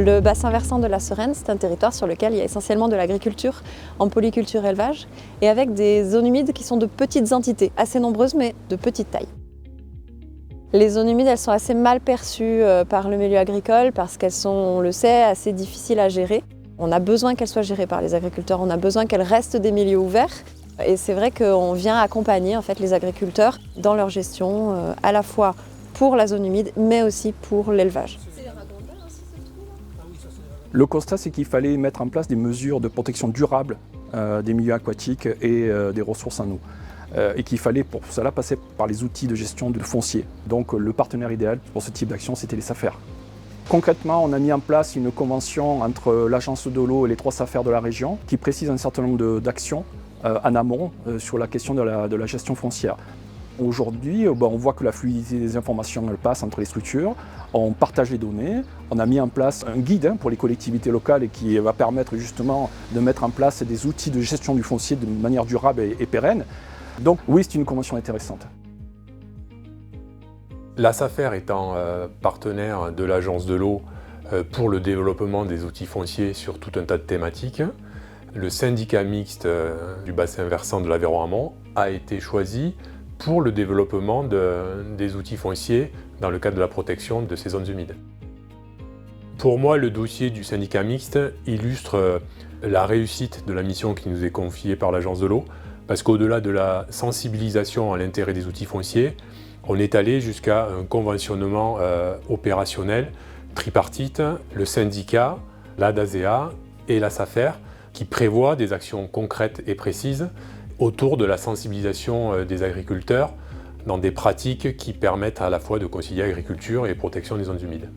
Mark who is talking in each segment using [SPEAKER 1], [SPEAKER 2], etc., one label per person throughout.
[SPEAKER 1] Le bassin versant de la Sereine, c'est un territoire sur lequel il y a essentiellement de l'agriculture en polyculture élevage et avec des zones humides qui sont de petites entités, assez nombreuses mais de petite taille. Les zones humides, elles sont assez mal perçues par le milieu agricole parce qu'elles sont, on le sait, assez difficiles à gérer. On a besoin qu'elles soient gérées par les agriculteurs, on a besoin qu'elles restent des milieux ouverts. Et c'est vrai qu'on vient accompagner en fait, les agriculteurs dans leur gestion, à la fois pour la zone humide, mais aussi pour l'élevage.
[SPEAKER 2] Le constat, c'est qu'il fallait mettre en place des mesures de protection durable des milieux aquatiques et des ressources en eau. Et qu'il fallait pour cela passer par les outils de gestion de foncier. Donc le partenaire idéal pour ce type d'action, c'était les SAFER. Concrètement, on a mis en place une convention entre l'agence de l'eau et les 3 SAFER de la région qui précise un certain nombre d'actions en amont sur la question de la gestion foncière. Aujourd'hui, on voit que la fluidité des informations elle passe entre les structures, on partage les données, on a mis en place un guide pour les collectivités locales et qui va permettre justement de mettre en place des outils de gestion du foncier de manière durable et pérenne. Donc oui, c'est une convention intéressante.
[SPEAKER 3] La SAFER étant partenaire de l'agence de l'eau pour le développement des outils fonciers sur tout un tas de thématiques, le syndicat mixte du bassin versant de l'Aveyron Amont a été choisi pour le développement des outils fonciers dans le cadre de la protection de ces zones humides. Pour moi, le dossier du syndicat mixte illustre la réussite de la mission qui nous est confiée par l'agence de l'eau, parce qu'au-delà de la sensibilisation à l'intérêt des outils fonciers, on est allé jusqu'à un conventionnement opérationnel tripartite, le syndicat, l'ADASEA et la SAFER, qui prévoit des actions concrètes et précises autour de la sensibilisation des agriculteurs dans des pratiques qui permettent à la fois de concilier agriculture et protection des zones humides.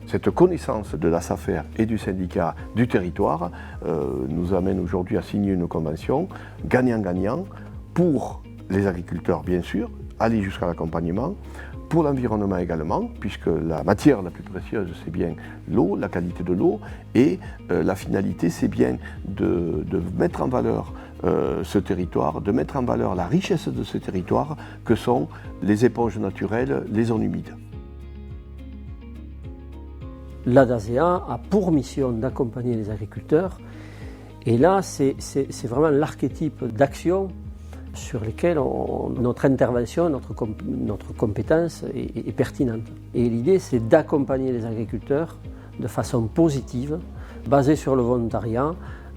[SPEAKER 4] Cette connaissance de la SAFER et du syndicat du territoire nous amène aujourd'hui à signer une convention gagnant-gagnant pour les agriculteurs bien sûr, aller jusqu'à l'accompagnement, pour l'environnement également, puisque la matière la plus précieuse c'est bien l'eau, la qualité de l'eau, et la finalité c'est bien de mettre en valeur ce territoire, de mettre en valeur la richesse de ce territoire que sont les éponges naturelles, les zones humides.
[SPEAKER 5] L'ADASEA a pour mission d'accompagner les agriculteurs et là c'est vraiment l'archétype d'action sur lesquels notre intervention, notre compétence est pertinente. Et l'idée c'est d'accompagner les agriculteurs de façon positive, basée sur le volontariat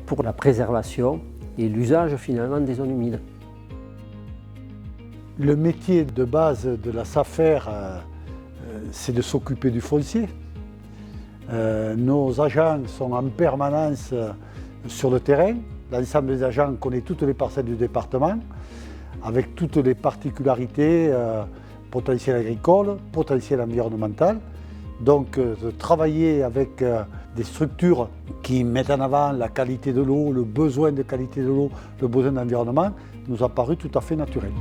[SPEAKER 5] pour la préservation et l'usage finalement des zones humides.
[SPEAKER 6] Le métier de base de la SAFER, c'est de s'occuper du foncier. Nos agents sont en permanence sur le terrain. L'ensemble des agents connaît toutes les parcelles du département, avec toutes les particularités potentiel agricole, potentiel environnemental. Donc de travailler avec des structures qui mettent en avant la qualité de l'eau, le besoin de qualité de l'eau, le besoin d'environnement, nous a paru tout à fait naturel.